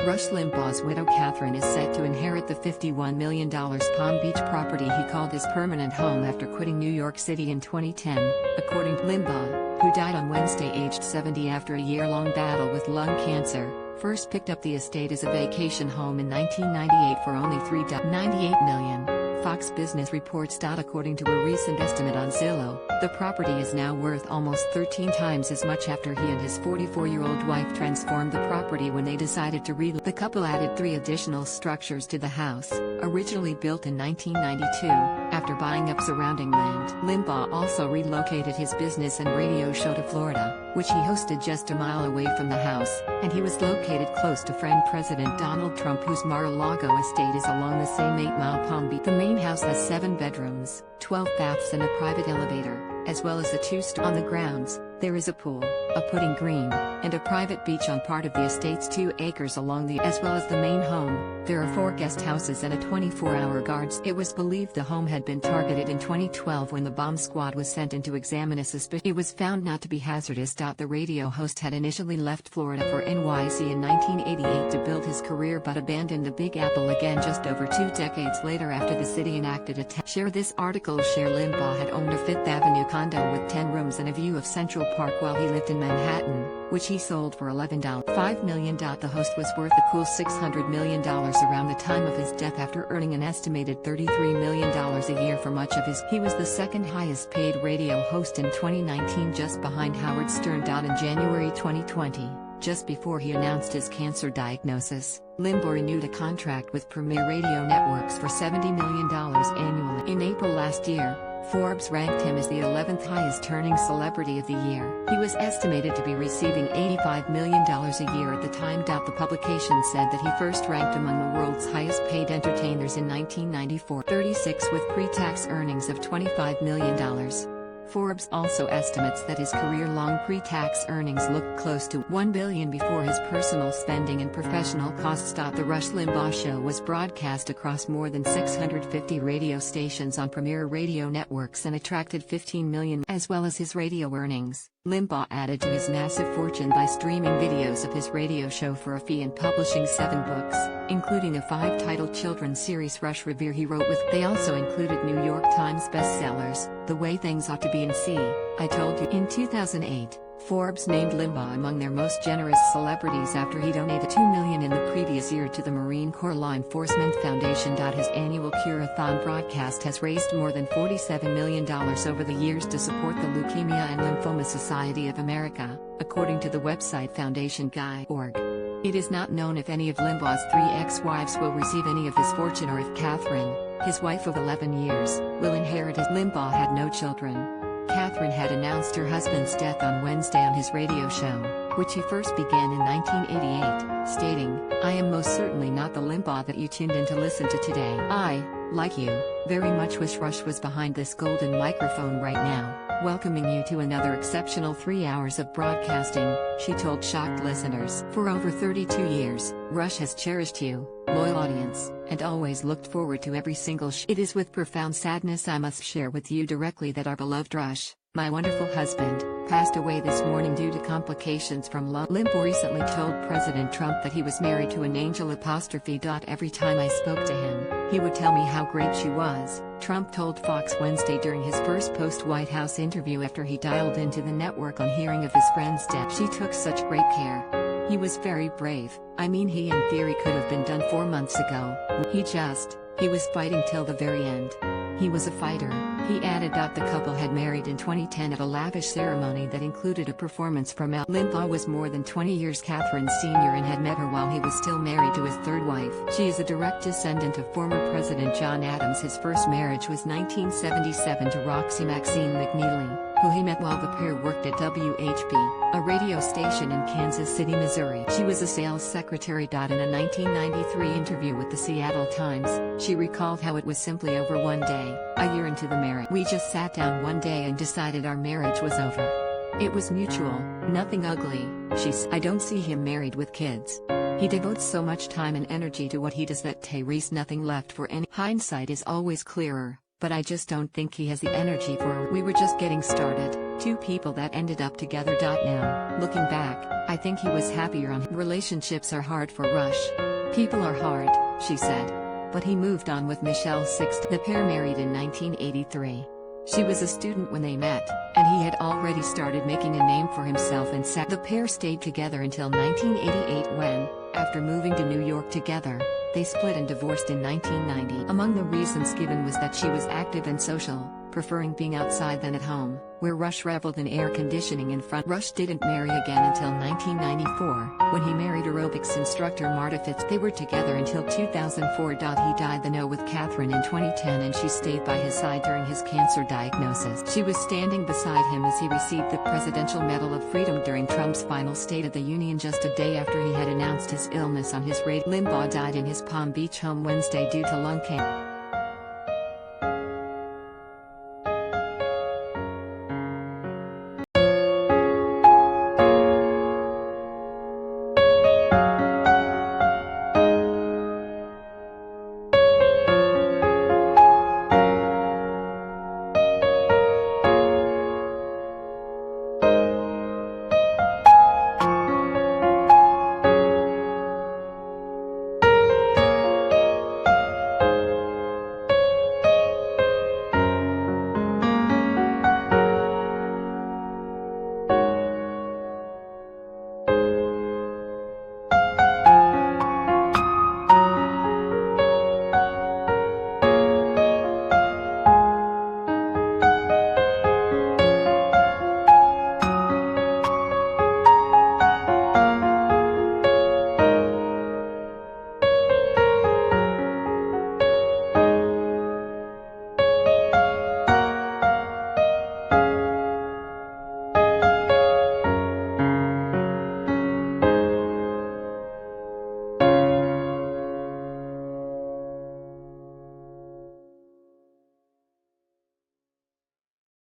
Rush Limbaugh's widow Kathryn is set to inherit the $51 million Palm Beach property he called his permanent home after quitting New York City in 2010, according to Limbaugh, who died on Wednesday aged 70 after a year-long battle with lung cancer. First picked up the estate as a vacation home in 1998 for only $3.98 million. Fox Business reports. According to a recent estimate on Zillow, the property is now worth almost 13 times as much after he and his 44-year-old wife transformed the property when they decided to relocate. The couple added 3 additional structures to the house, originally built in 1992, after buying up surrounding land. Limbaugh also relocated his business and radio show to Florida, which he hosted just a mile away from the house, and he was located close to friend President Donald Trump, whose Mar-a-Lago estate is along the same 8-mile Palm Beach. The main house has 7 bedrooms, 12 baths and a private elevator, as well as a 2-story. On the grounds, there is a pool, a putting green, and a private beach on part of the estate's 2 acres along the as well as the main home. There are 4 guest houses and a 24-hour guards. It was believed the home had been targeted in 2012 when the bomb squad was sent in to examine a suspicion. It was found not to be hazardous. The radio host had initially left Florida for NYC in 1988 to build his career but abandoned the Big Apple again just over 2 decades later after the city enacted a Share this article. Share Limbaugh had owned a Fifth Avenue condo with 10 rooms and a view of Central Park while he lived in Manhattan, which he sold for $11.5 million. The host was worth a cool $600 million around the time of his death after earning an estimated $33 million a year for much of his. He was the second highest paid radio host in 2019, just behind Howard Stern. In January 2020, just before he announced his cancer diagnosis, Limbaugh renewed a contract with Premier Radio Networks for $70 million annually. In April last year, Forbes ranked him as the 11th highest earning celebrity of the year. He was estimated to be receiving $85 million a year at the time. The publication said that he first ranked among the world's highest paid entertainers in 1994, 36 with pre-tax earnings of $25 million. Forbes also estimates that his career-long pre-tax earnings looked close to $1 billion before his personal spending and professional costs. The Rush Limbaugh Show was broadcast across more than 650 radio stations on Premier Radio Networks and attracted 15 million, as well as his radio earnings. Limbaugh added to his massive fortune by streaming videos of his radio show for a fee and publishing 7 books, including a 5-titled children's series Rush Revere he wrote with. They also included New York Times bestsellers, The Way Things Ought to Be and See, I Told You. In 2008, Forbes named Limbaugh among their most generous celebrities after he donated $2 million in the previous year to the Marine Corps Law Enforcement Foundation. His annual Cure-a-thon broadcast has raised more than $47 million over the years to support the Leukemia and Lymphoma Society of America, according to the website foundationguy.org. It is not known if any of Limbaugh's 3 ex-wives will receive any of his fortune or if Kathryn, his wife of 11 years, will inherit it. Limbaugh had no children. Kathryn had announced her husband's death on Wednesday on his radio show, which he first began in 1988, stating, "I am most certainly not the Limbaugh that you tuned in to listen to today. I, like you, very much wish Rush was behind this golden microphone right now, welcoming you to another exceptional 3 hours of broadcasting," she told shocked listeners. For over 32 years, Rush has cherished you, loyal audience, and always looked forward to every single It is with profound sadness I must share with you directly that our beloved Rush, my wonderful husband, passed away this morning due to complications from lung. Limbaugh recently told President Trump that he was married to an angel apostrophe. Every time I spoke to him, he would tell me how great she was, Trump told Fox Wednesday during his first post-White House interview after he dialed into the network on hearing of his friend's death. She took such great care. He was very brave. I mean, he in theory could have been done 4 months ago. He was fighting till the very end. He was a fighter, he added. The couple had married in 2010 at a lavish ceremony that included a performance from Limbaugh was more than 20 years Kathryn's senior and had met her while he was still married to his 3rd wife. She is a direct descendant of former President John Adams. His first marriage was 1977 to Roxy Maxine McNeely, who he met while the pair worked at WHB, a radio station in Kansas City, Missouri. She was a sales secretary. In a 1993 interview with the Seattle Times, she recalled how it was simply over one day, a year into the marriage. "We just sat down one day and decided our marriage was over. It was mutual, nothing ugly," she said. "I don't see him married with kids. He devotes so much time and energy to what he does that there's nothing left for any. Hindsight is always clearer, but I just don't think he has the energy for. We were just getting started, 2 people that ended up together. Now, looking back, I think he was happier on. Relationships are hard for Rush. People are hard, she said. But he moved on with Michelle Sixth. The pair married in 1983. She was a student when they met, and he had already started making a name for himself in sex. The pair stayed together until 1988 when, after moving to New York together, they split and divorced in 1990. Among the reasons given was that she was active and social, preferring being outside than at home, where Rush reveled in air conditioning in front. Rush didn't marry again until 1994, when he married aerobics instructor Marta Fitz. They were together until 2004. He died with Kathryn in 2010, and she stayed by his side during his cancer diagnosis. She was standing beside him as he received the Presidential Medal of Freedom during Trump's final State of the Union just a day after he had announced his illness on his radio. Limbaugh died in his Palm Beach home Wednesday due to lung cancer.